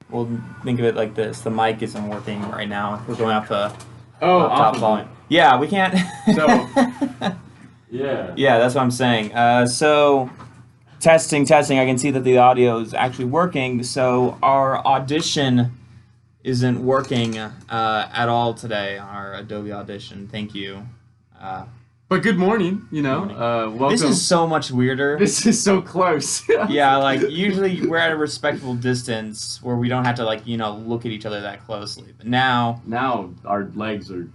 Well, think of it like this: the mic isn't working right now. We're going off the Oh, laptop off of volume. it. Yeah, we can't. So, yeah. Yeah, that's what I'm saying. So, testing. I can see that the audio is actually working. So our audition isn't working at all today. Our Adobe Audition. Thank you. Uh, But good morning, morning. welcome. This is so much weirder. This is so close. Yeah, like usually we're at a respectful distance where we don't have to look at each other that closely. But now Now our legs are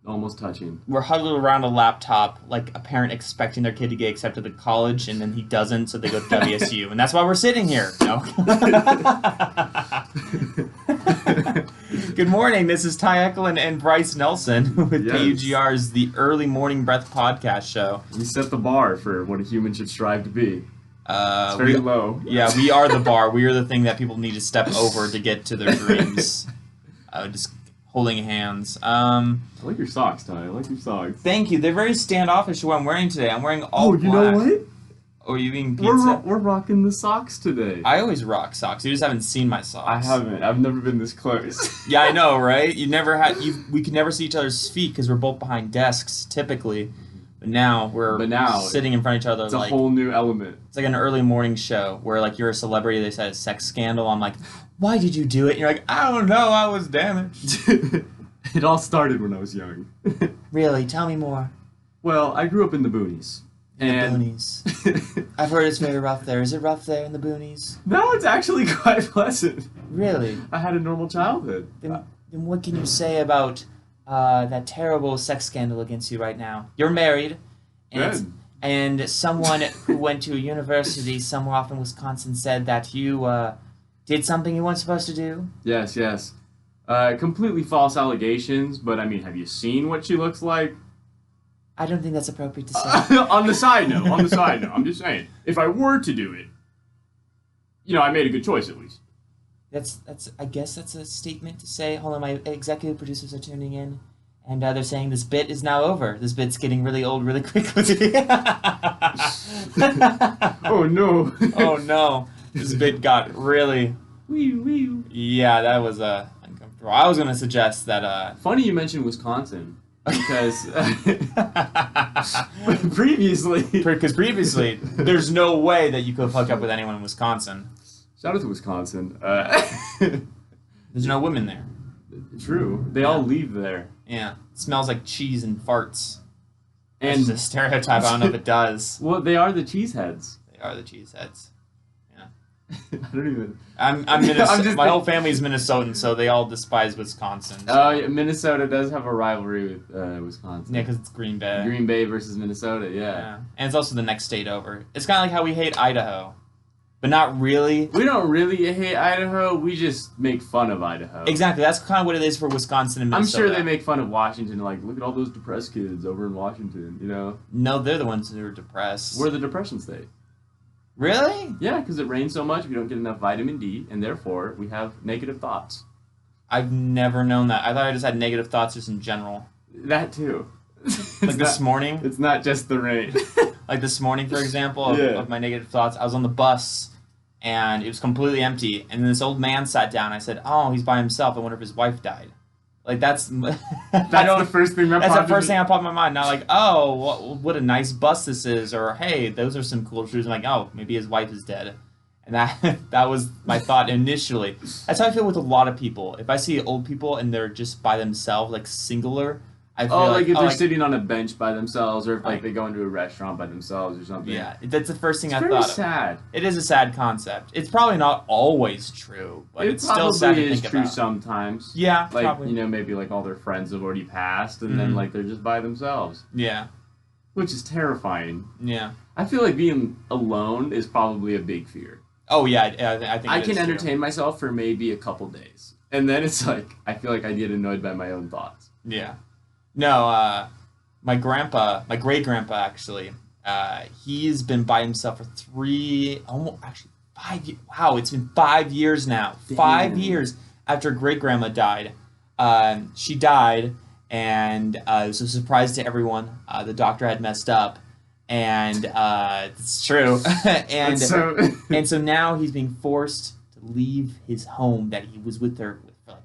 almost touching. we're huddled around a laptop like a parent expecting their kid to get accepted to college and then he doesn't, so they go to WSU. And that's why we're sitting here. No. Good morning. This is Ty Eckelin and Bryce Nelson with Yes. KUGR's The Early Morning Breath podcast show. We set the bar for what a human should strive to be. It's very low. Yeah, we are the bar. We are the thing that people need to step over to get to their dreams. Just holding hands. I like your socks, Ty. I like your socks. Thank you. They're very standoffish to what I'm wearing today. I'm wearing all black. You know what? Oh, you eating pizza? We're rocking the socks today. I always rock socks. You just haven't seen my socks. I haven't. I've never been this close. Yeah, I know, right? You never had. We could never see each other's feet because we're both behind desks typically. But now we're sitting in front of each other. It's a whole new element. It's like an early morning show where like you're a celebrity. They said a sex scandal. I'm like, why did you do it? And you're like, I don't know. I was damaged. It all started when I was young. Really? Tell me more. Well, I grew up in the boonies. The boonies. I've heard it's very rough there. Is it rough there in the boonies? No, it's actually quite pleasant. Really? I had a normal childhood. Then what can you say about that terrible sex scandal against you right now? You're married, and someone who went to a university somewhere off in Wisconsin said that you did something you weren't supposed to do. Yes. Completely false allegations, but I mean, have you seen what she looks like? I don't think that's appropriate to say. On the side note, I'm just saying, if I were to do it, I made a good choice at least. I guess that's a statement to say. Hold on, my executive producers are tuning in, and they're saying this bit is now over. This bit's getting really old really quickly. Oh no. Oh no. This bit got really... Yeah, that was uncomfortable. I was going to suggest that... Funny you mentioned Wisconsin. Because previously, there's no way that you could hook up with anyone in Wisconsin. Shout out to Wisconsin. There's no women there. True. They all leave there. Yeah. It smells like cheese and farts. And it's a stereotype. I don't know if it does. Well, they are the cheeseheads. They are the cheeseheads. I don't even. I'm my whole family is Minnesotan, so they all despise Wisconsin. Oh, yeah, Minnesota does have a rivalry with Wisconsin. Yeah, because it's Green Bay. Green Bay versus Minnesota, yeah. And it's also the next state over. It's kind of like how we hate Idaho, but not really. We don't really hate Idaho. We just make fun of Idaho. Exactly. That's kind of what it is for Wisconsin and Minnesota. I'm sure they make fun of Washington. Like, look at all those depressed kids over in Washington. No, they're the ones who are depressed. We're the depression state. Really? Yeah, because it rains so much, we don't get enough vitamin D, and therefore we have negative thoughts. I've never known that. I thought I just had negative thoughts just in general. That too. Like this morning? It's not just the rain. Like this morning, for example, of my negative thoughts. I was on the bus, and it was completely empty, and then this old man sat down. I said, oh, he's by himself. I wonder if his wife died. Like, that's the first thing that popped in my mind. Not like, oh, what a nice bus this is, or hey, those are some cool shoes. I'm like, oh, maybe his wife is dead. And that was my thought initially. That's how I feel with a lot of people. If I see old people and they're just by themselves, like singular, I feel like if they're sitting on a bench by themselves, or if they go into a restaurant by themselves or something. Yeah, that's the first thing I thought of. It's very sad. It is a sad concept. It's probably not always true, but it's still sad to think about. It probably is true sometimes. Yeah, like, probably. Maybe like all their friends have already passed, and then like they're just by themselves. Yeah. Which is terrifying. Yeah. I feel like being alone is probably a big fear. Oh yeah, I think I can entertain myself for maybe a couple days, and then it's like I feel like I get annoyed by my own thoughts. Yeah. No, my great grandpa actually, he's been by himself for 5 years. Wow, it's been 5 years now. Damn. 5 years after great grandma died. She died, and it was a surprise to everyone. The doctor had messed up, and it's true. And so now he's being forced to leave his home that he was with her for like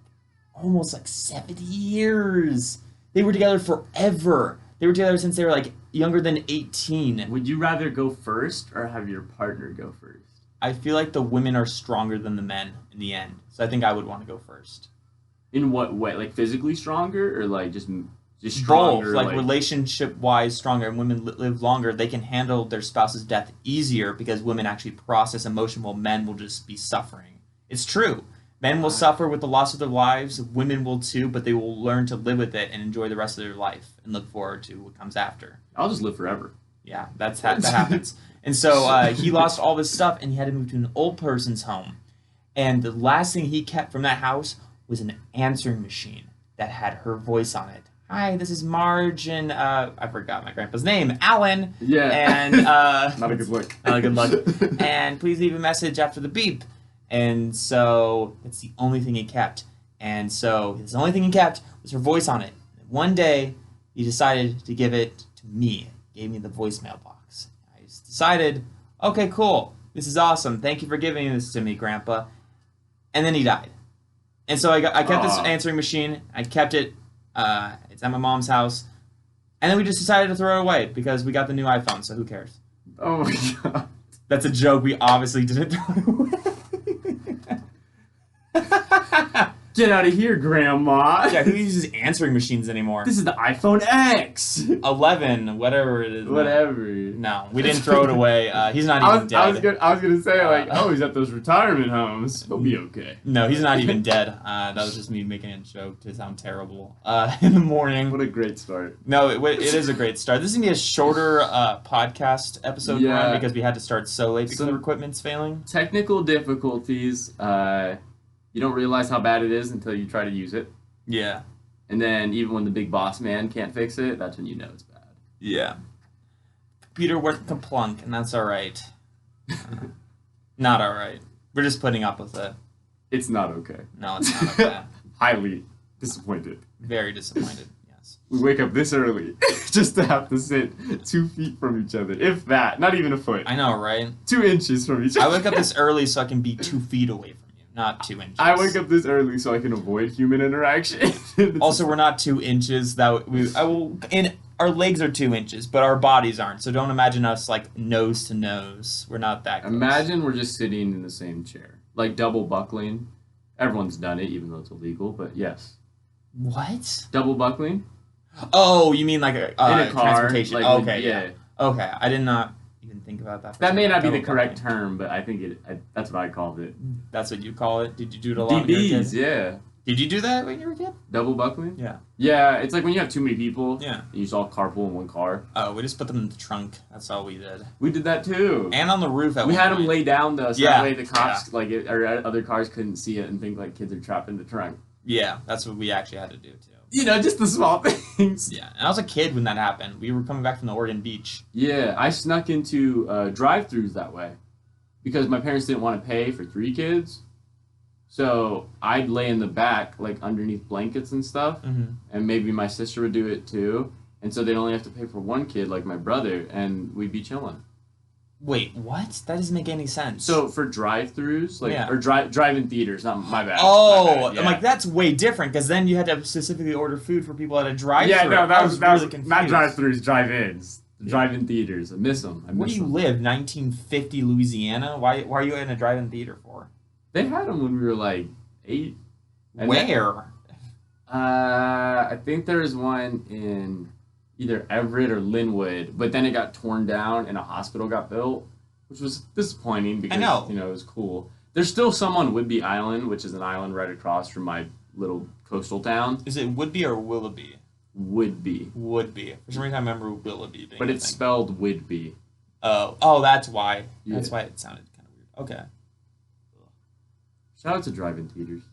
almost like 70 years. They were together forever. They were together since they were like younger than 18. Would you rather go first or have your partner go first? I feel like the women are stronger than the men in the end. So I think I would want to go first. In what way? Like physically stronger or like just stronger? Both, like relationship-wise stronger. And women live longer. They can handle their spouse's death easier because women actually process emotion while men will just be suffering. It's true. Men will suffer with the loss of their lives. Women will too, but they will learn to live with it and enjoy the rest of their life and look forward to what comes after. I'll just live forever. Yeah, that happens. And so he lost all this stuff, and he had to move to an old person's home. And the last thing he kept from that house was an answering machine that had her voice on it. Hi, this is Marge, and I forgot my grandpa's name, Alan. Yeah. And not a good look. Not a good look. And please leave a message after the beep. And so it's the only thing he kept. And so the only thing he kept was her voice on it. And one day, he decided to give it to me. Gave me the voicemail box. I just decided, okay, cool. This is awesome. Thank you for giving this to me, Grandpa. And then he died. And so I kept this answering machine. I kept it. It's at my mom's house. And then we just decided to throw it away because we got the new iPhone, so who cares? Oh my god. That's a joke. We obviously didn't throw it away. Get out of here, Grandma. Yeah, who uses answering machines anymore? This is the iPhone X. 11, whatever it is. Whatever. No, we didn't throw it away. He's not even dead. I was gonna say like, oh, he's at those retirement homes. He'll be okay. No, he's not even dead. That was just me making a joke to sound terrible. In the morning. What a great start. No, it is a great start. This is gonna be a shorter podcast episode run because we had to start so late because our equipment's failing. Technical difficulties. You don't realize how bad it is until you try to use it. Yeah. And then even when the big boss man can't fix it, that's when you know it's bad. Yeah. Computer worked kaplunk, and that's all right. Not all right. We're just putting up with it. It's not okay. No, it's not okay. Highly disappointed. Very disappointed, yes. We wake up this early just to have to sit 2 feet from each other. If that. Not even a foot. I know, right? 2 inches from each other. I wake up this early so I can be 2 feet away from you, not 2 inches. I wake up this early so I can avoid human interaction. Also, we're not 2 inches. Our legs are 2 inches, but our bodies aren't. So don't imagine us like nose to nose. We're not that close. Imagine we're just sitting in the same chair. Like double buckling. Everyone's done it, even though it's illegal, but yes. What? Double buckling? Oh, you mean like a in a car, transportation? like, Okay, yeah. Okay, I did not even think about that. That may not be the correct term, but I think that's what I called it. That's what you call it? Did you do it a lot when you were a kid? Yeah. Did you do that when you were a kid? Double buckling? Yeah. Yeah, it's like when you have too many people. Yeah. And you just all carpool in one car. Oh, we just put them in the trunk. That's all we did. We did that too. And on the roof at We one had point. them lay down though, so Yeah. that way the cops or other cars couldn't see it and think like kids are trapped in the trunk. Yeah, that's what we actually had to do too. You know, just the small things. Yeah, and I was a kid when that happened. We were coming back from the Oregon beach. Yeah, I snuck into drive-thrus that way because my parents didn't want to pay for 3 kids. So I'd lay in the back, like underneath blankets and stuff, and maybe my sister would do it too. And so they'd only have to pay for 1 kid, like my brother, and we'd be chilling. Wait, what? That doesn't make any sense. So for drive-thrus, or drive-in theaters, not my bad. Oh, my bad, yeah. I'm like, that's way different because then you had to specifically order food for people at a drive-thru. Yeah, no, that was really confused. not drive-thrus, drive-ins. Drive-in theaters. I miss them. Where do you live? 1950 Louisiana? Why are you in a drive-in theater for? They had them when we were like 8. Where? I think there was one in either Everett or Linwood, but then it got torn down and a hospital got built, which was disappointing because it was cool. There's still some on Whidbey Island, which is an island right across from my little coastal town. Is it Woodby or Willoughby? Woodby. Woodby. For some reason I remember Willoughby being But it's spelled Whidbey. Oh, that's why. Yeah. That's why it sounded kind of weird. Okay. Shout out to drive-in theaters.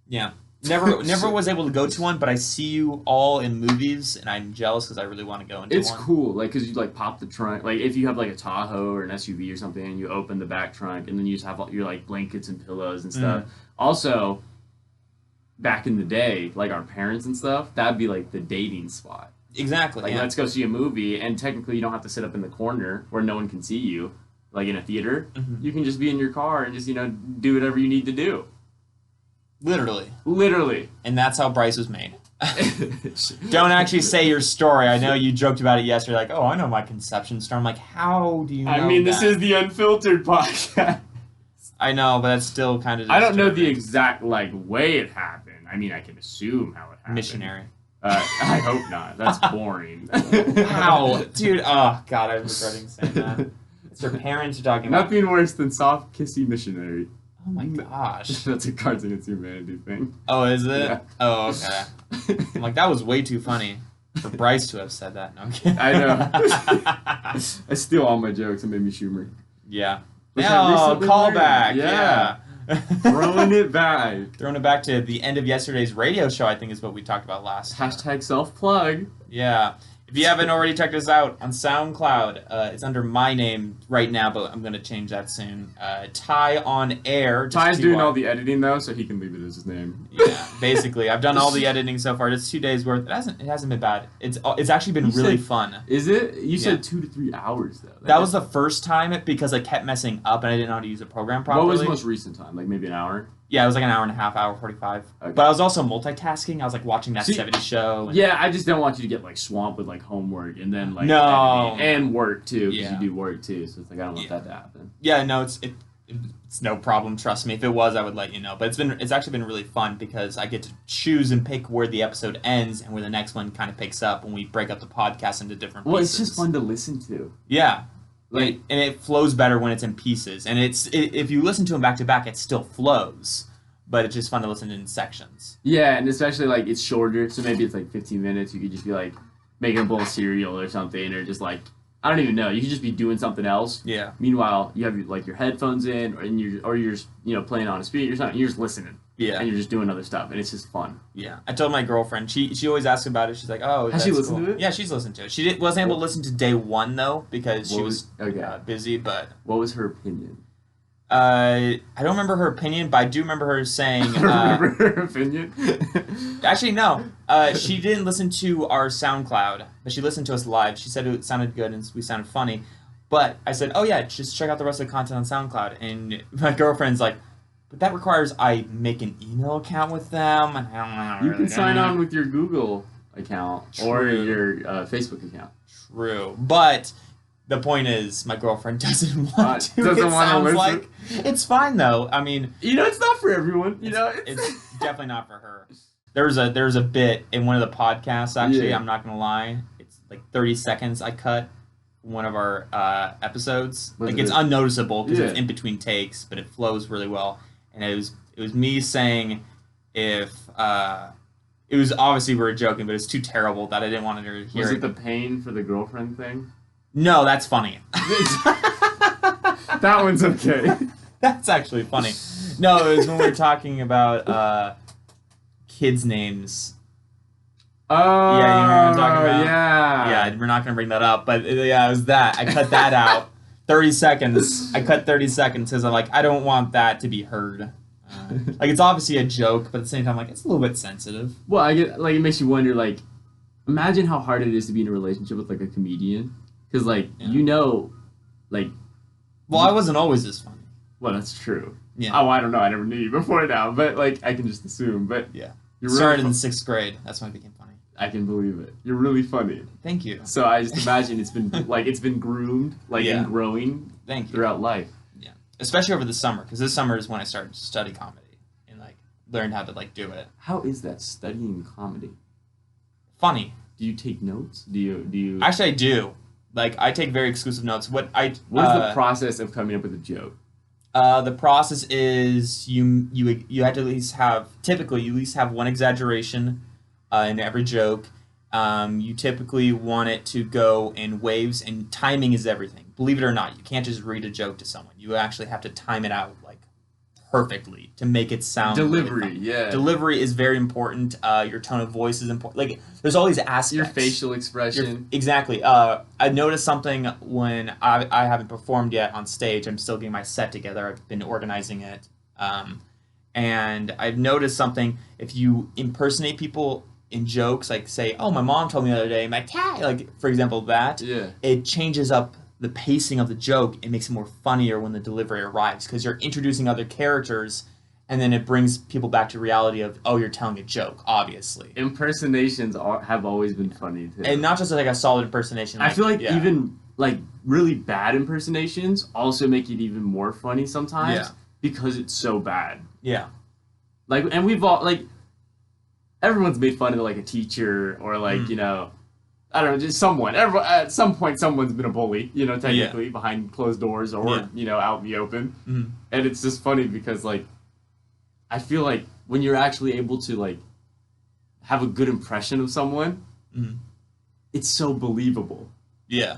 Yeah. Never was able to go to one, but I see you all in movies, and I'm jealous because I really want to go into one. It's cool, like, because you, like, pop the trunk. Like, if you have, like, a Tahoe or an SUV or something, and you open the back trunk, and then you just have all your, like, blankets and pillows and stuff. Also, back in the day, like, our parents and stuff, that'd be, like, the dating spot. Exactly, Like, let's go see a movie, and technically you don't have to sit up in the corner where no one can see you. like in a theater, Mm-hmm. you can just be in your car and just, do whatever you need to do. Literally. And that's how Bryce was made. Don't actually say your story. I know you joked about it yesterday, like, oh, I know my conception story. I'm like, how do you know this is the Unfiltered podcast. I know, but that's still kind of I don't know the exact, way it happened. I mean, I can assume how it happened. missionary. I hope not. That's boring. Wow. Dude, oh, God, I'm regretting saying that. It's your parents you're talking about. Nothing worse than soft, kissy missionary. Oh, my gosh. That's a Cards Against Humanity thing. Oh, is it? Yeah. Oh, okay. I'm like, that was way too funny for Bryce to have said that. No, I'm kidding. I know. I steal all my jokes and Amy Schumer. Yeah. Which No, I recently callback. learned. Yeah. Throwing it back. Throwing it back to the end of yesterday's radio show, I think is what we talked about last. Hashtag self-plug. Yeah. If you haven't already checked us out on SoundCloud, it's under my name right now, but I'm going to change that soon. Ty on Air. Ty's doing all the editing, though, so he can leave it as his name. Yeah, basically. I've done all the editing so far. It's 2 days worth. It hasn't been bad. It's actually been really fun. Is it? You said 2 to 3 hours, though. That was the first time because I kept messing up and I didn't know how to use the program properly. What was the most recent time? Like maybe an hour? Yeah, it was like an hour and a half, hour 45. Okay. But I was also multitasking. I was like watching that 70s show. Yeah, I just don't want you to get like swamped with like homework and then like no, and work too, because Yeah. you do work too. So it's like I don't want that to happen. Yeah, no, it's no problem. Trust me. If it was, I would let you know. But it's actually been really fun because I get to choose and pick where the episode ends and where the next one kind of picks up when we break up the podcast into different pieces. Well, it's just fun to listen to. Yeah. Like, and it flows better when it's in pieces. And if you listen to them back to back, it still flows. But it's just fun to listen in sections. Yeah, and especially like it's shorter, so maybe it's like 15 minutes. You could just be like making a bowl of cereal or something, or just like I don't even know. You could just be doing something else. Yeah. Meanwhile, you have like your headphones in, or you're just playing on a speaker or something. You're just listening. Yeah. And you're just doing other stuff, and it's just fun. Yeah. I told my girlfriend. She always asks about it. She's like, oh, has she listened to it? Yeah, she's listened to it. She wasn't able to listen to day one though because she was busy. But what was her opinion? I don't remember her opinion, but I do remember her saying. Remember her opinion? Actually, no. She didn't listen to our SoundCloud, but she listened to us live. She said it sounded good and we sounded funny. But I said, oh yeah, just check out the rest of the content on SoundCloud. And my girlfriend's like, but that requires I make an email account with them, and I don't know. You can sign on with your Google account or your Facebook account. True, but. The point is, my girlfriend doesn't want to. Doesn't want to listen. Like it's fine though. I mean, it's not for everyone. It's definitely not for her. There's a bit in one of the podcasts. Actually, I'm not gonna lie. It's like 30 seconds. I cut one of our episodes. It's unnoticeable because it's in between takes, but it flows really well. And it was me saying if it was obviously we were joking, but it's too terrible that I didn't want her to hear. Was it the pain for the girlfriend thing? No, that's funny. That one's okay. That's actually funny. No, it was when we were talking about kids' names. Oh, yeah, you know what I'm talking about? Yeah. Yeah, we're not going to bring that up, but yeah, it was that. I cut that out. 30 seconds. I cut 30 seconds because I'm like, I don't want that to be heard. Like, it's obviously a joke, but at the same time, like, it's a little bit sensitive. Well, it makes you wonder, like, imagine how hard it is to be in a relationship with, like, a comedian. Because, like, like... Well, I wasn't always this funny. Well, that's true. Yeah. Oh, I don't know. I never knew you before now. But, like, I can just assume. But yeah. You're started really in 6th grade. That's when I became funny. I can believe it. You're really funny. Thank you. So I just imagine it's been groomed, and growing throughout life. Yeah. Especially over the summer. Because this summer is when I started to study comedy. And, like, learned how to, like, do it. How is that, studying comedy? Funny. Do you take notes? Do you... Actually, I do. Like, I take very exclusive notes. What is the process of coming up with a joke? The process is you have to at least have, typically, you at least have one exaggeration in every joke. You typically want it to go in waves, and timing is everything. Believe it or not, you can't just read a joke to someone. You actually have to time it out, like, perfectly to make it sound delivery. Really yeah, delivery is very important. Your tone of voice is important. Like, there's all these aspects. Your facial expression. Exactly. I noticed something when I haven't performed yet on stage. I'm still getting my set together. I've been organizing it, and I've noticed something. If you impersonate people in jokes, like say, "Oh, my mom told me the other day, my cat," like for example, that it changes up the pacing of the joke, it makes it more funnier when the delivery arrives because you're introducing other characters, and then it brings people back to reality of, oh, you're telling a joke, obviously. Impersonations have always been funny too, and not just like a solid impersonation. I feel like even like really bad impersonations also make it even more funny sometimes because it's so bad. Yeah. Like, and we've all like, everyone's made fun of like a teacher or like you know, I don't know, just someone. At some point, someone's been a bully, you know, technically behind closed doors or you know, out in the open, and it's just funny because like, I feel like when you're actually able to like have a good impression of someone, it's so believable. Yeah.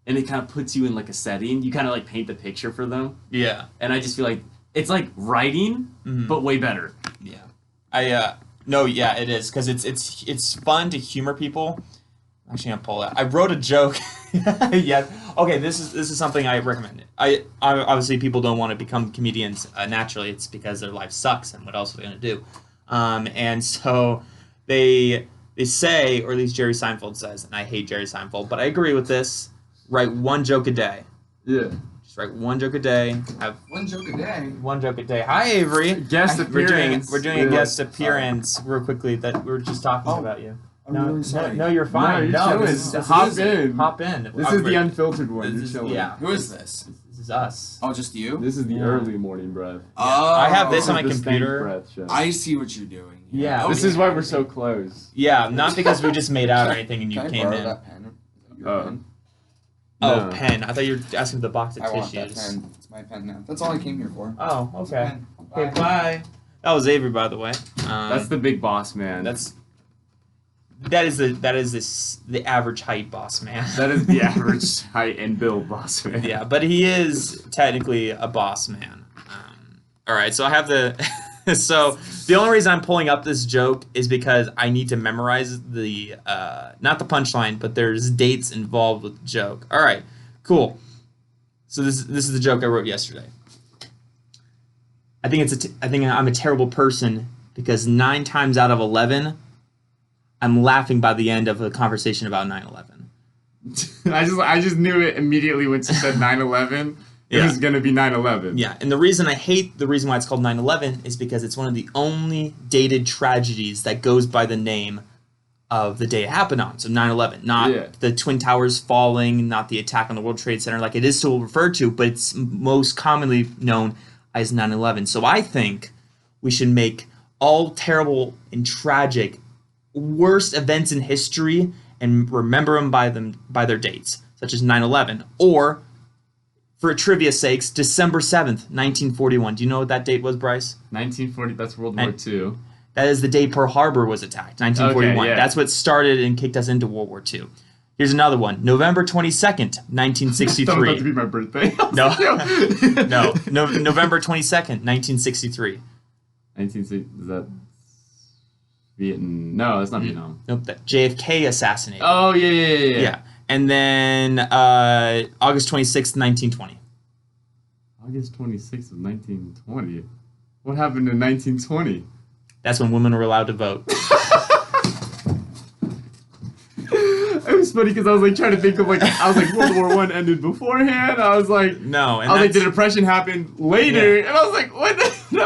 And it kind of puts you in like a setting. You kind of like paint the picture for them. Yeah. And I just feel like it's like writing, but way better. Yeah. No, yeah, it is because it's fun to humor people. Actually, I'm gonna pull that. I wrote a joke. Yeah. Okay. This is something I recommend. I obviously people don't want to become comedians naturally. It's because their life sucks, and what else are they gonna do? And so they say, or at least Jerry Seinfeld says, and I hate Jerry Seinfeld, but I agree with this. Write one joke a day. Yeah. Just write one joke a day. Have one joke a day. One joke a day. Hi, Avery. Guest appearance. We're doing a guest appearance real quickly that we were just talking about you. I'm really sorry. No, you're fine. No, hop in. Hop in. This is the unfiltered one. Yeah. Who is this? This is us. Oh, just you? This is the early morning breath. Oh. I have this on my computer. I see what you're doing. Yeah. This is why we're so close. Yeah, not because we just made out or anything and you came in. That pen? Pen? Oh, pen. I thought you were asking for the box of tissues. tissues. Want that pen. It's my pen now. That's all I came here for. Oh, okay. Okay, bye. That was Avery, by the way. That's the big boss man. That is the average height boss man. That is the average height and build boss man. Yeah, but he is technically a boss man. All right, so I have the. So the only reason I'm pulling up this joke is because I need to memorize the not the punchline, but there's dates involved with the joke. All right, cool. So this is the joke I wrote yesterday. I think I'm a terrible person because 9 times out of 11, I'm laughing by the end of a conversation about 9/11. I just knew it immediately when she said 9/11. It was going to be 9/11. Yeah, and the reason why it's called 9/11 is because it's one of the only dated tragedies that goes by the name of the day it happened on. So 9/11, not the Twin Towers falling, not the attack on the World Trade Center, like it is still referred to, but it's most commonly known as 9/11. So I think we should make all terrible and tragic, worst events in history and remember them by their dates, such as 9/11, or for trivia's sakes, December 7th, 1941. Do you know what that date was, Bryce? 1940, that's World War II. That is the day Pearl Harbor was attacked, 1941. Okay, yeah. That's what started and kicked us into World War II. Here's another one. November 22nd, 1963. That was about to be my birthday. No, November 22nd, 1963. 1960, is that Vietnam? No, that's not Vietnam. Nope, that JFK assassinated. Oh, yeah. And then August 26th, 1920. August 26th of 1920? What happened in 1920? That's when women were allowed to vote. It was funny because I was like trying to think of World War I ended beforehand. I was like, no. And I was like, the Depression happened later, and I was like, what?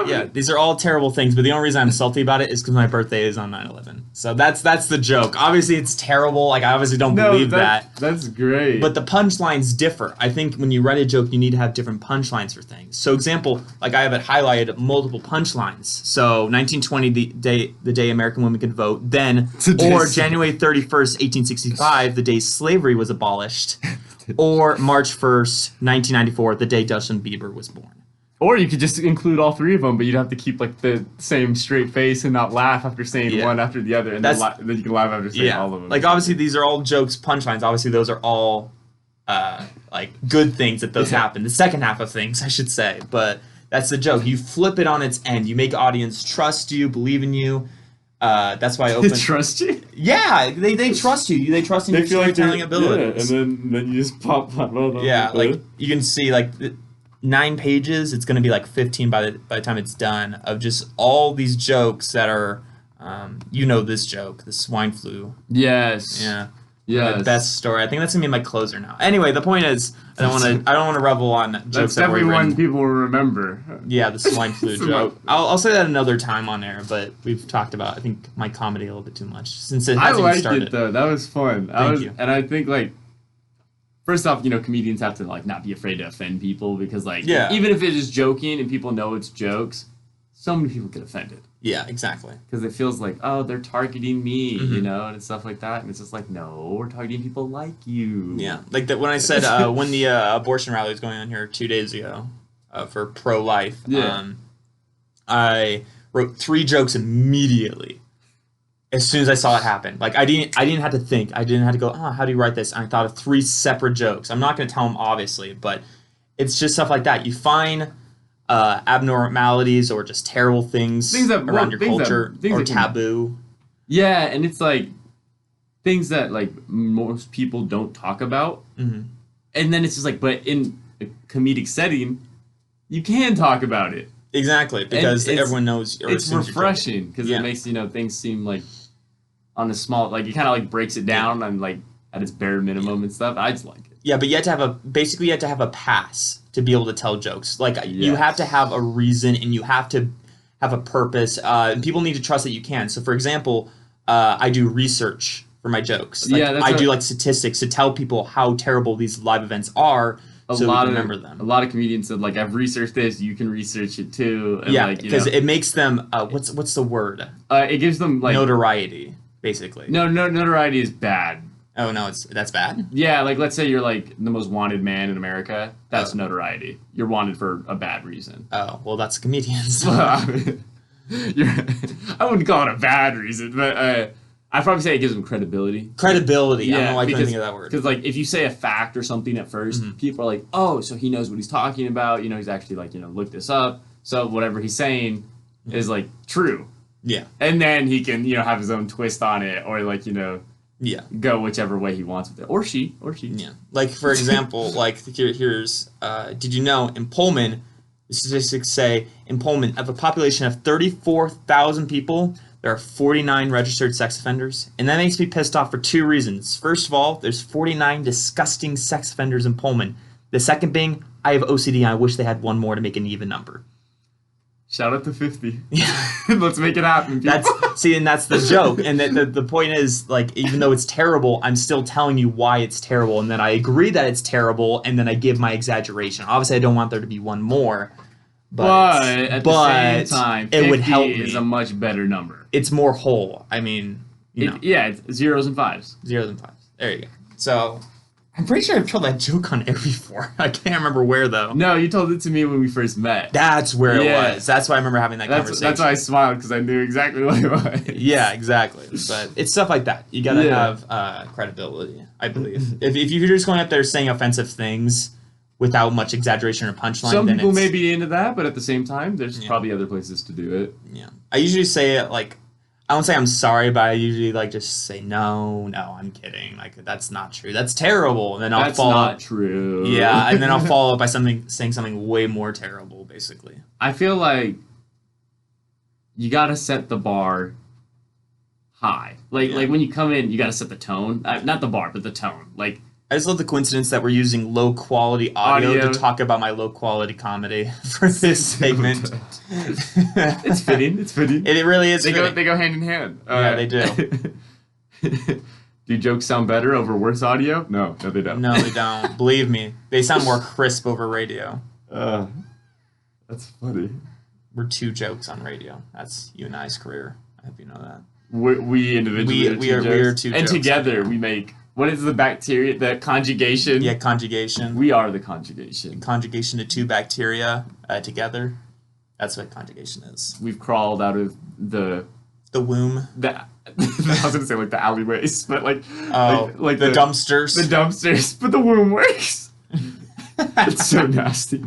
Yeah, these are all terrible things, but the only reason I'm salty about it is because my birthday is on 9/11. So that's the joke. Obviously, it's terrible. Like I obviously don't believe that. That's great. But the punchlines differ. I think when you write a joke, you need to have different punchlines for things. So, example, like I have it highlighted multiple punchlines. So, 1920, the day American women could vote. Then, or January 31st, 1865, the day slavery was abolished. Or March 1st, 1994, the day Justin Bieber was born. Or you could just include all three of them, but you'd have to keep like the same straight face and not laugh after saying one after the other, and then you can laugh after saying all of them. Like obviously these are all jokes, punchlines. Obviously those are all like good things that those happen. The second half of things, I should say, but that's the joke. You flip it on its end. You make audience trust you, believe in you. That's why I open. Trust you? Yeah, they trust you. They trust in your storytelling abilities. Yeah, and then you just pop. Yeah, like you can see like. 9 pages, it's going to be like 15 by the time it's done of just all these jokes that are, this joke, the swine flu. Yes. Yeah. Yeah. The best story. I think that's gonna be my closer now. Anyway, the point is, I don't want to revel on jokes That's that were definitely one written. people will remember. Yeah, the swine flu joke. I'll say that another time on air, but we've talked about, I think, my comedy a little bit too much since it I hasn't even liked started. it though. That was fun. Thank you. And I think like, first off, comedians have to like not be afraid to offend people because like, Yeah. even if it is joking and people know it's jokes, so many people get offended Yeah, exactly. because it feels like, oh, they're targeting me, Mhm. and stuff like that, and it's just like, no, we're targeting people like you. Yeah, like that when I said when the abortion rally was going on here 2 days ago for pro-life. Yeah. I wrote 3 jokes immediately as soon as I saw it happen. Like I didn't have to think. I didn't have to go, oh, how do you write this? And I thought of 3 separate jokes. I'm not going to tell them obviously, but it's just stuff like that. You find abnormalities or just terrible things around your culture or taboo. Yeah, and it's like things that like most people don't talk about, Mm-hmm. and then it's just like, but in a comedic setting, you can talk about it. Exactly, because everyone knows. Or It's refreshing because Yeah. it makes things seem like on a small, like it kind of like breaks it down and like at its bare minimum and stuff. I just like it. Yeah, but you have to have a pass to be able to tell jokes. Like you Yes. have to have a reason and you have to have a purpose. And people need to trust that you can. So, for example, I do research for my jokes. Like, Yeah, I do like statistics to tell people how terrible these live events are, so we can remember them. A lot of comedians said like, I've researched this, you can research it too. And Yeah, like, because it makes them what's the word? It gives them like Notoriety, basically. No, notoriety is bad. Oh no, that's bad. Yeah, like let's say you're like the most wanted man in America. That's notoriety. You're wanted for a bad reason. Oh well, that's comedians. I wouldn't call it a bad reason, but I'd probably say it gives them credibility. Credibility. I don't know why I couldn't think of that word. Because like if you say a fact or something at 1st, people are like, oh, so he knows what he's talking about. He's actually like looked this up. So whatever he's saying is like true. Yeah. And then he can have his own twist on it, or like Yeah. go whichever way he wants with it, or she. Yeah. Like for example, like here's did you know in Pullman, the statistics say in Pullman of a population of 34,000 people, there are 49 registered sex offenders, and that makes me pissed off for 2 reasons. First of all, there's 49 disgusting sex offenders in Pullman. The second being, I have OCD and I wish they had one more to make an even number. Shout out to 50. Let's make it happen, people. That's the joke. And the point is, like, even though it's terrible, I'm still telling you why it's terrible. And then I agree that it's terrible, and then I give my exaggeration. Obviously, I don't want there to be one more. But at the same time, 50 it would help me. Is a much better number. It's more whole. I mean, it's zeros and fives. Zeros and fives. There you go. So, I'm pretty sure I've told that joke on air before. I can't remember where, though. No, you told it to me when we first met. That's where it was. That's why I remember having that conversation. That's why I smiled, because I knew exactly what it was. Yeah, exactly. But it's stuff like that. You gotta have credibility, I believe. if you're just going up there saying offensive things without much exaggeration or punchline, some then people may be into that, but at the same time, there's probably other places to do it. Yeah, I usually say it like, I don't say I'm sorry, but I usually like just say no, I'm kidding. Like that's not true. That's terrible. And then I'll follow up. That's not true. Yeah, and then I'll follow up by saying something way more terrible, basically. I feel like you gotta set the bar high. Like when you come in, you gotta set the tone. Not the bar, but the tone. Like I just love the coincidence that we're using low quality audio to talk about my low quality comedy for this segment. It's fitting. It's fitting. It really is. They go hand in hand. Yeah, they do. Do jokes sound better over worse audio? No, they don't. No, they don't. Believe me, they sound more crisp over radio. That's funny. We're 2 jokes on radio. That's you and I's career. I hope you know that. We individually we are 2 and jokes. together we make. What is the bacteria? The conjugation? Yeah, conjugation. We are the conjugation. Conjugation to 2 bacteria together. That's what conjugation is. We've crawled out of the womb. I was gonna say like the alleyways, but like like the dumpsters. The dumpsters, but the womb works. It's so nasty.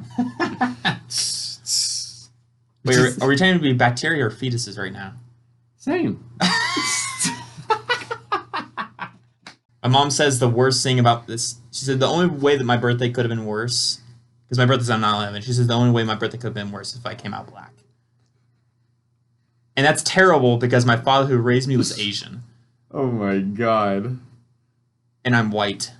Wait, are we trying to be bacteria or fetuses right now? Same. My mom says the worst thing about this. She said the only way that my birthday could have been worse, because my birthday's on 9/11. She says the only way my birthday could have been worse is if I came out black. And that's terrible because my father who raised me was Asian. Oh my god. And I'm white.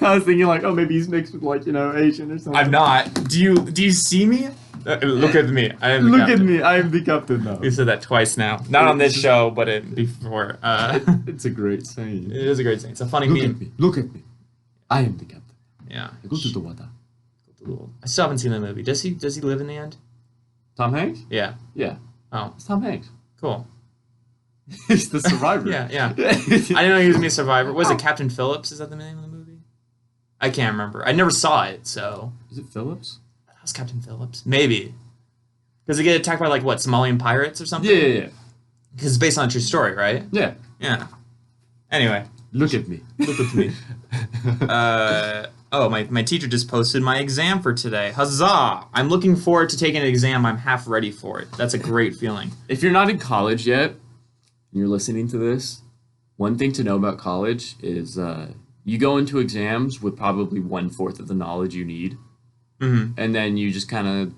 I was thinking like, oh, maybe he's mixed with like, Asian or something. I'm not. Do you see me? Look at me. I am the Look captain. at me. I am the captain now. You said that twice now. Not on this show, but before. It's a great saying. It is a great saying. It's a funny Look meme. at me. Look at me. I am the captain. Yeah. Go to the water. I still haven't seen the movie. Does he live in the end? Tom Hanks? Yeah. Yeah. Oh, It's Tom Hanks. cool. He's the survivor. Yeah. I didn't know he was gonna be a survivor. Was it Captain Phillips? Is that the name of the movie? I can't remember. I never saw it, so. Is it Phillips? That was Captain Phillips. Maybe. Because they get attacked by, like, what, Somalian pirates or something? Yeah. Because it's based on a true story, right? Yeah. Yeah. Anyway. Look at me. Look at me. My teacher just posted my exam for today. Huzzah! I'm looking forward to taking an exam. I'm half ready for it. That's a great feeling. If you're not in college yet, and you're listening to this, one thing to know about college is you go into exams with probably 1/4 of the knowledge you need, and then you just kind of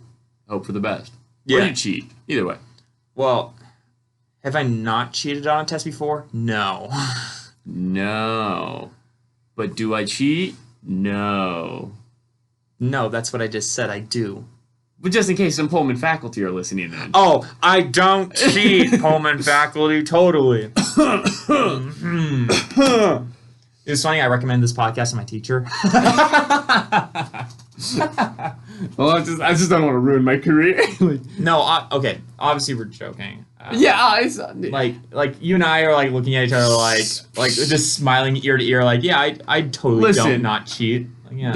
hope for the best. Yeah. Or you cheat. Either way. Well, have I not cheated on a test before? No. No. But do I cheat? No. No, that's what I just said. I do. But just in case some Pullman faculty are listening in. Oh, I don't cheat, Pullman faculty. Totally. It's funny, I recommend this podcast to my teacher. Well, I just don't want to ruin my career. No, okay. Obviously, we're joking. Like you and I are like looking at each other like just smiling ear to ear. Like, yeah, I totally don't not cheat. Like, yeah.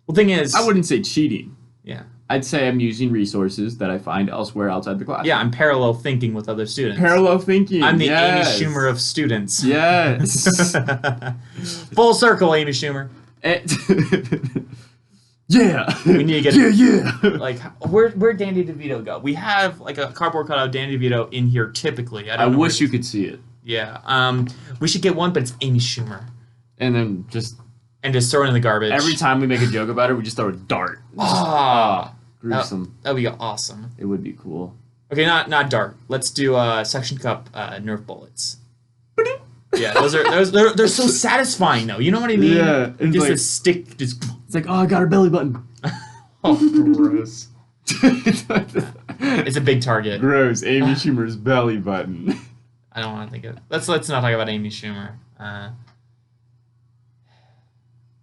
Well, thing is, I wouldn't say cheating. Yeah. I'd say I'm using resources that I find elsewhere outside the class. Yeah, I'm parallel thinking with other students. Parallel thinking. I'm the Amy Schumer of students. Yes. Full circle, Amy Schumer. Yeah. We need to get Yeah. Like, where'd Danny DeVito go? We have like a cardboard cutout of Danny DeVito in here typically. I wish you could see it. Yeah. We should get one, but it's Amy Schumer. And then just throw it in the garbage. every time we make a joke about her, we just throw a dart. Gruesome. That would be awesome. It would be cool. Okay, not dart. Let's do suction cup Nerf bullets. Yeah, they're so satisfying though. You know what I mean? Yeah, it's just like, a stick. Just it's like, oh, I got her belly button. oh, gross. It's a big target. Gross. Amy Schumer's belly button. I don't want to think of. Let's not talk about Amy Schumer.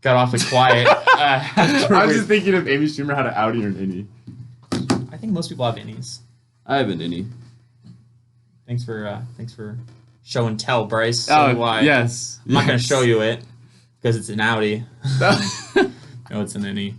Got awfully quiet. I was just thinking if Amy Schumer had an outie or an innie. I think most people have innies. I have an innie. Thanks for show and tell, Bryce. Yes. I'm not gonna show you it because it's an outie. No, it's an innie.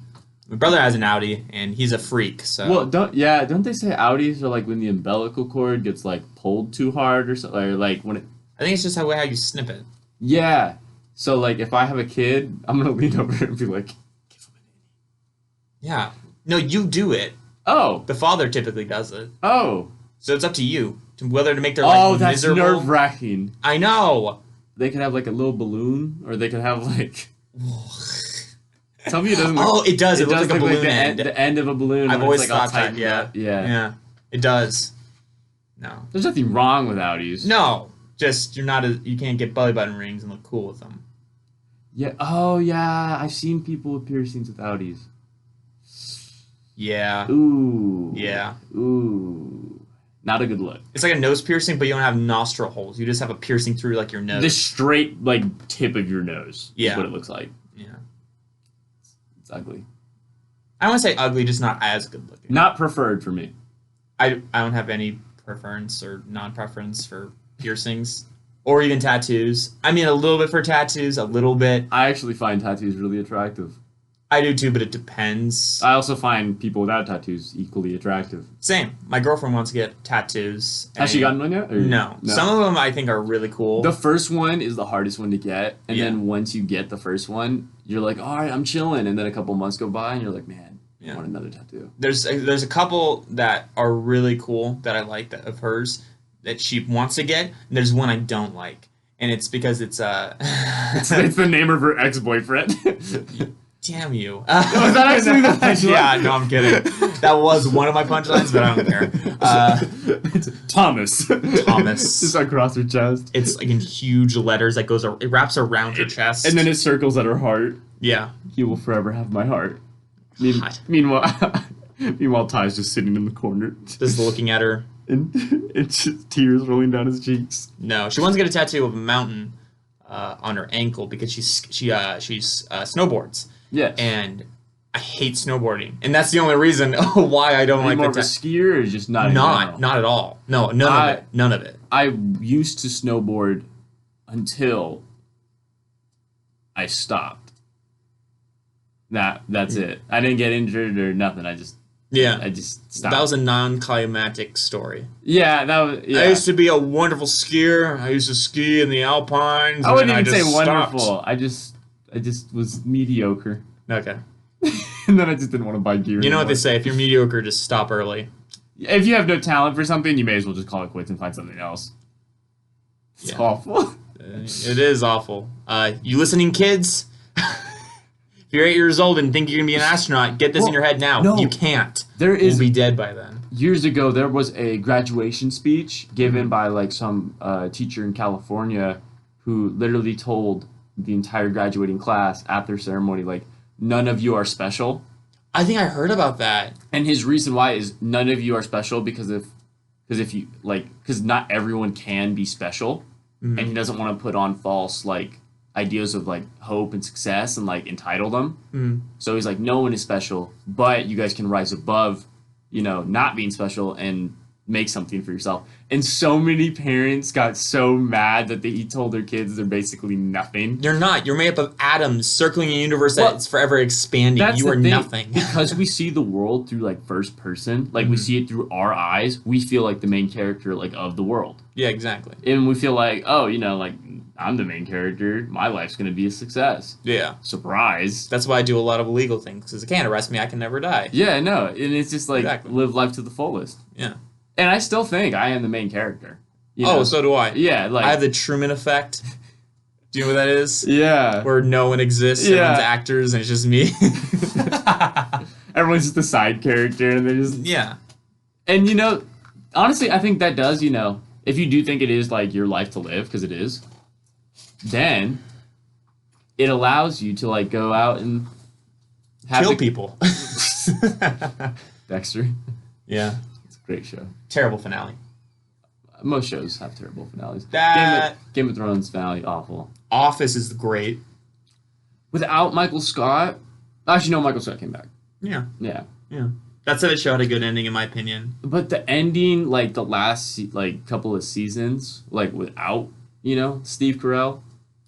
My brother has an outie, and he's a freak. So well, don't they say outies are like when the umbilical cord gets like pulled too hard or something, or like when it? I think it's just how you snip it. Yeah. So like if I have a kid, I'm gonna lean over and be like, give him an innie. Yeah. No, you do it. Oh. The father typically does it. Oh. So it's up to you to whether to make their life that's miserable. nerve-wracking. I know. They could have like a little balloon, or they could have like. Tell me it doesn't. Oh, it does. It looks like a balloon like the end of a balloon. I've always thought that. that. Yeah. It does. No. There's nothing wrong with outies. No. Just you can't get belly button rings and look cool with them. Yeah. Oh yeah. I've seen people with piercings with outies. Yeah. Ooh. Yeah. Ooh. Not a good look. It's like a nose piercing, but you don't have nostril holes. You just have a piercing through like your nose. The straight like tip of your nose. Yeah. Is what it looks like. Yeah. It's ugly. I don't want to say ugly, just not as good looking. Not preferred for me. I don't have any preference or non-preference for piercings or even tattoos. I mean, a little bit for tattoos, a little bit. I actually find tattoos really attractive. I do too, but it depends. I also find people without tattoos equally attractive. Same. My girlfriend wants to get tattoos. Has she gotten one yet? No. Some of them I think are really cool. The first one is the hardest one to get, and Yeah. then once you get the first one, you're like, all right, I'm chilling, and then a couple months go by, and you're like, man, I want another tattoo. There's a couple that are really cool that I like of hers that she wants to get, and there's one I don't like, and it's because it's It's the name of her ex-boyfriend. Damn you. Was that actually the punchline? Yeah, no, I'm kidding. That was one of my punchlines, but I don't care. It's Thomas. Thomas. Just across her chest. It's like in huge letters that goes. It wraps around her chest. And then it circles at her heart. Yeah. He will forever have my heart. God. Meanwhile, Ty's just sitting in the corner. Just looking at her. And it's just tears rolling down his cheeks. No, she wants to get a tattoo of a mountain on her ankle because she snowboards. Yeah. And I hate snowboarding, and that's the only reason why I don't like more the of a skier, or just not at all. No, none of it. I used to snowboard until I stopped. That's it. I didn't get injured or nothing. I just stopped. That was a non-climatic story. Yeah, that was. Yeah. I used to be a wonderful skier. I used to ski in the Alpines. I wouldn't even say stopped. wonderful. I just was mediocre. Okay. And then I just didn't want to buy gear. You know anymore. what they say? If you're mediocre, just stop early. If you have no talent for something, you may as well just call it quits and find something else. It's awful. It is awful. You listening, kids? If you're 8 years old and think you're going to be an astronaut, get this in your head now. No. You can't. We'll be dead by then. Years ago, there was a graduation speech given by like some teacher in California who literally told the entire graduating class at their ceremony, like, none of you are special. I think I heard about that. And his reason why is none of you are special because not everyone can be special, and he doesn't want to put on false like ideas of like hope and success and like entitle them. So he's like, no one is special, but you guys can rise above, not being special and make something for yourself. And so many parents got so mad that he told their kids they're basically nothing. You're not. You're made up of atoms circling a universe that's forever expanding. You are nothing. Because we see the world through like first person, like we see it through our eyes, we feel like the main character like of the world. Yeah, exactly. And we feel like, like I'm the main character. My life's going to be a success. Yeah. Surprise. That's why I do a lot of illegal things, because they can't arrest me. I can never die. Yeah, no. And it's just like live life to the fullest. Yeah. And I still think I am the main character. So do I. Yeah, like I have the Truman effect. Do you know what that is? Yeah. Where no one exists, everyone's actors, and it's just me. Everyone's just a side character, and they just... Yeah. And, honestly, I think that does, if you do think it is, like, your life to live, because it is, then it allows you to, like, go out and... Kill people. Dexter. Yeah. It's a great show. Terrible finale. Most shows have terrible finales. That... Game of Thrones finale, awful. Office is great. Without Michael Scott... Actually, no, Michael Scott came back. Yeah. Yeah. Yeah. That said, it show had a good ending, in my opinion. But the ending, like, the last, couple of seasons, like, without, Steve Carell...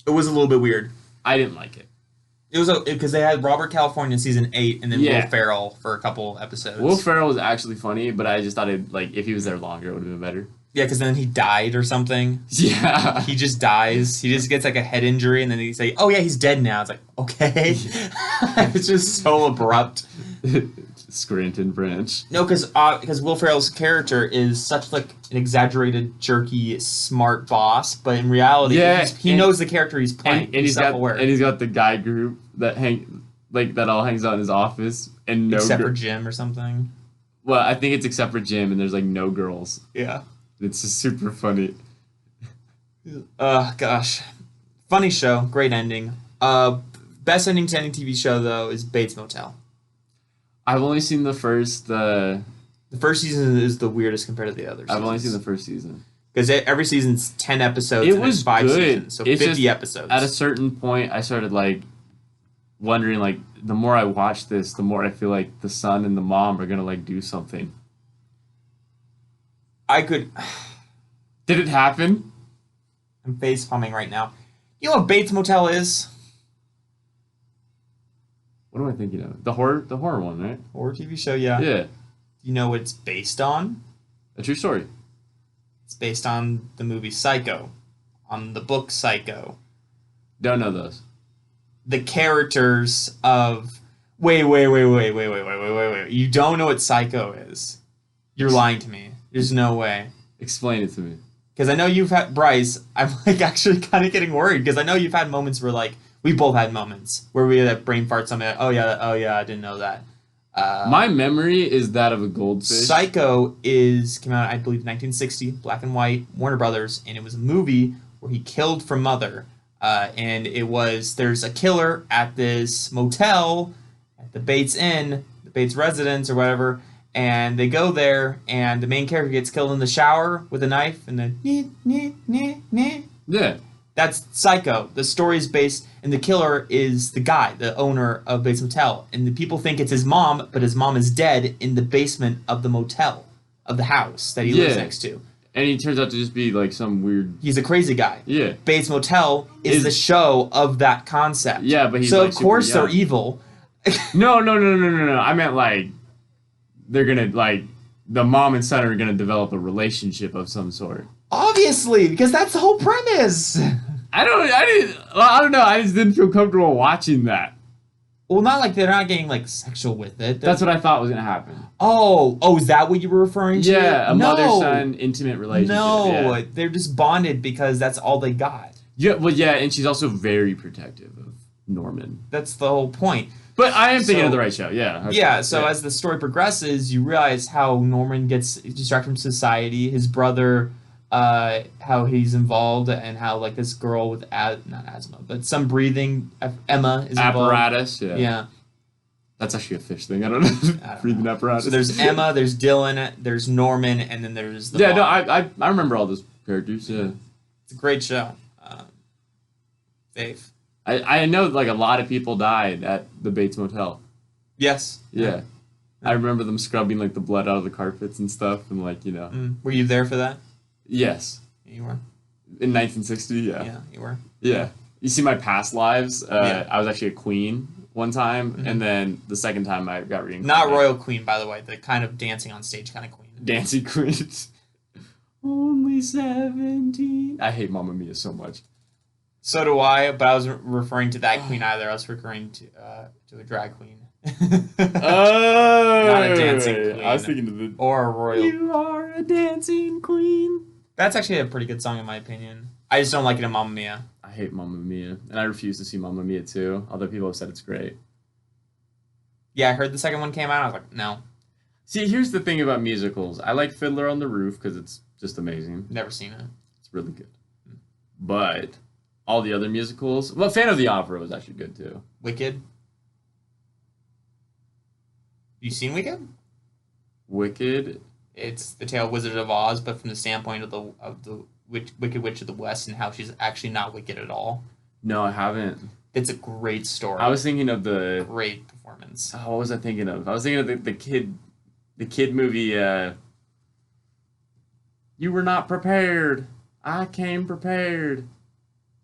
It was a little bit weird. I didn't like it. It was because they had Robert California in season 8 and then Will Ferrell for a couple episodes. Will Ferrell was actually funny, but I just thought if he was there longer, it would have been better. Yeah, because then he died or something. Yeah. He just dies. He just gets like a head injury, and then they say, "Oh yeah, he's dead now." It's like, okay. It's just so abrupt. Scranton branch. No, because Will Ferrell's character is such like an exaggerated, jerky, smart boss, but in reality, he knows the character he's playing. And he's got the guy group that that all hangs out in his office, and except for Jim or something. Well, I think it's except for Jim, and there's like no girls. Yeah. It's just super funny. Gosh. Funny show. Great ending. Best ending to any TV show, though, is Bates Motel. I've only seen the first... The first season is the weirdest compared to the others. I've only seen the first season. Because every season's 10 episodes it and was 5 good. seasons, so it's 50 episodes. At a certain point, I started, wondering, the more I watch this, the more I feel like the son and the mom are going to, do something. Did it happen? I'm face palming right now. You know what Bates Motel is? What am I thinking of? The horror one, right? Horror TV show, yeah. Yeah. You know what it's based on? A true story. It's based on the movie Psycho, on the book Psycho. Don't know those. The characters of... Wait. You don't know what Psycho is. You're lying to me. There's no way. Explain it to me. Because I know you've had... Bryce, I'm actually kind of getting worried, because I know you've had moments where We both had moments where we had that brain fart something. Like, oh yeah, I didn't know that. My memory is that of a goldfish. Psycho came out, I believe, 1960, black and white, Warner Brothers, and it was a movie where he killed for mother. And there's a killer at this motel at the Bates Inn, the Bates residence or whatever, and they go there, and the main character gets killed in the shower with a knife, and then Yeah. That's Psycho. The story is based, and the killer is the guy, the owner of Bates Motel. And the people think it's his mom, but his mom is dead in the basement of the motel, of the house that he lives next to. And he turns out to just be like some weird... He's a crazy guy. Yeah. Bates Motel is the show of that concept. Yeah, but he's so like of course super young. they're evil. No. I meant like they're gonna like the mom and son are gonna develop a relationship of some sort. Obviously, because that's the whole premise. I don't know. I just didn't feel comfortable watching that. Well, not like they're not getting like sexual with it. That's what I thought was gonna happen. Oh, is that what you were referring to? Yeah, a mother-son intimate relationship. No, yeah. they're just bonded because that's all they got. Yeah, well, yeah, and she's also very protective of Norman. That's the whole point. But I am thinking of the right show. Yeah. Okay. Yeah. So as the story progresses, you realize how Norman gets distracted from society. His brother. How he's involved and how like this girl with not asthma but some breathing Emma is apparatus involved. Yeah, that's actually a fish thing. I don't know. Breathing apparatus. So there's Emma, there's Dylan, there's Norman, and then there's the mom. No, I remember all those characters. Yeah, it's a great show. Dave, I know like a lot of people died at the Bates Motel. Yes. Yeah. I remember them scrubbing like the blood out of the carpets and stuff, and like Were you there for that? Yes. You were. In 1960, yeah. Yeah, you were. Yeah. You see my past lives, I was actually a queen one time, and then the second time I got reincarnated. Not royal queen, by the way, the kind of dancing on stage kind of queen. Dancing queen. Only 17. I hate Mamma Mia so much. So do I, but I wasn't referring to that queen either. I was referring to a drag queen. Oh! Not a dancing queen. I was thinking of the... Or a royal... You are a dancing queen. That's actually a pretty good song in my opinion. I just don't like it in Mamma Mia. I hate Mamma Mia, and I refuse to see Mamma Mia too, although people have said it's great. Yeah, I heard the second one came out, I was like, no. See, here's the thing about musicals. I like Fiddler on the Roof because it's just amazing. Never seen it. It's really good. But all the other musicals... Well, Phantom of the Opera was actually good too. Wicked? You seen Wicked? Wicked? It's the tale of Wizard of Oz, but from the standpoint of the Wicked Witch of the West and how she's actually not wicked at all. No, I haven't. It's a great story. I was thinking of the... Great performance. Oh, what was I thinking of? I was thinking of the kid movie, You Were Not Prepared. I Came Prepared.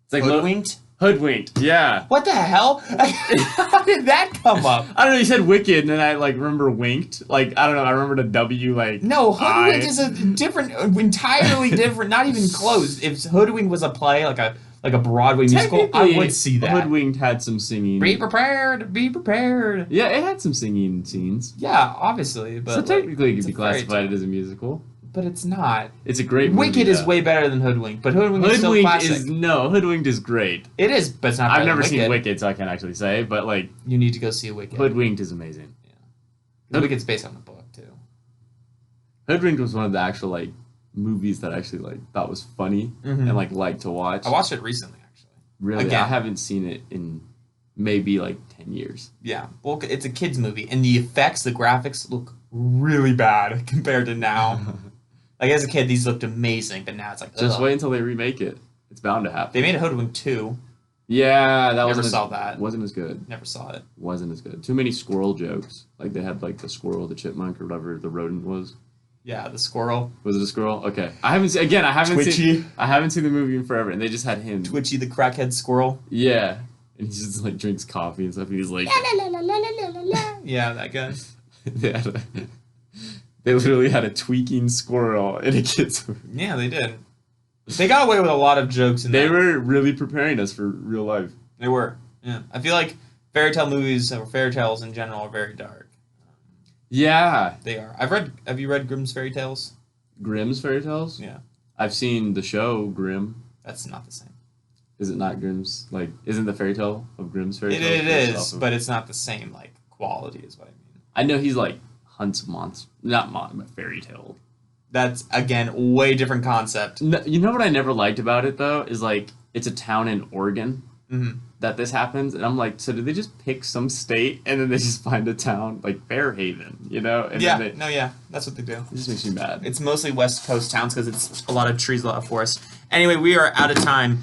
It's like Hoodwinked? Hoodwinked, yeah. What the hell? How did that come up? I don't know, you said wicked, and then I, like, remember winked. Like, I don't know, I remember the W, like... No, Hoodwinked is a different, entirely different, not even close. If Hoodwinked was a play, like a Broadway musical, I would see that. Hoodwinked had some singing. Be prepared, be prepared. Yeah, it had some singing scenes. Yeah, obviously, but... So technically it could be classified classified as a musical. But it's not. It's a great movie. Wicked is way better than Hoodwinked, but Hoodwinked is still classic. Hoodwinked is great. It is, but it's not better I've never than seen Wicked, so I can't actually say, but like... You need to go see Wicked. Hoodwinked is amazing. Yeah. Wicked's based on the book, too. Hoodwinked was one of the actual, like, movies that I actually, like, thought was funny and, like, liked to watch. I watched it recently, actually. Really? Again. I haven't seen it in maybe, like, 10 years. Yeah. Well, it's a kid's movie, and the effects, the graphics look really bad compared to now. Like, as a kid, these looked amazing, but now it's like, Just wait until they remake it. It's bound to happen. They made a Hoodwinked 2. Yeah, that Never saw that. Wasn't as good. Never saw it. Wasn't as good. Too many squirrel jokes. Like, they had, like, the squirrel, the chipmunk, or whatever the rodent was. Yeah, the squirrel. Was it a squirrel? Okay. I haven't seen the movie in forever, and they just had him. Twitchy, the crackhead squirrel. Yeah. And he just, like, drinks coffee and stuff, and he's like... Yeah, that guy. They literally had a tweaking squirrel in a kid's movie. Yeah, they did. They got away with a lot of jokes in They were really preparing us for real life. They were. Yeah. I feel like fairy tale movies, or fairy tales in general, are very dark. Yeah. They are. Have you read Grimm's Fairy Tales? Grimm's Fairy Tales? Yeah. I've seen the show Grimm. That's not the same. Is it not Grimm's? Like, isn't the fairy tale of Grimm's fairy It, tale? it based is, off of- but it's not the same like quality, is what I mean. I know he's like hunts monsters, not but fairy tale. That's again way different concept. No, you know what I never liked about it though is like it's a town in Oregon that this happens, and I'm like, so did they just pick some state and then they just find a town like Fairhaven, you know? And Yeah, then that's what they do. it just makes me mad. It's mostly West Coast towns because it's a lot of trees, a lot of forest. Anyway, we are out of time.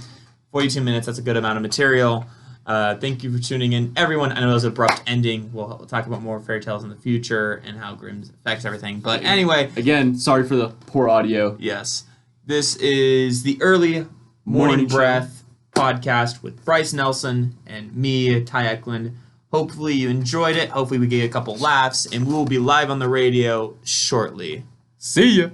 42 minutes, that's a good amount of material. Thank you for tuning in, everyone. I know it was an abrupt ending. We'll talk about more fairy tales in the future and how Grimm's affects everything. But anyway, Again, sorry for the poor audio. yes, this is the Early Morning Breath podcast with Bryce Nelson and me, Ty Eklund. Hopefully you enjoyed it. Hopefully we gave you a couple laughs, and we will be live on the radio shortly. See ya.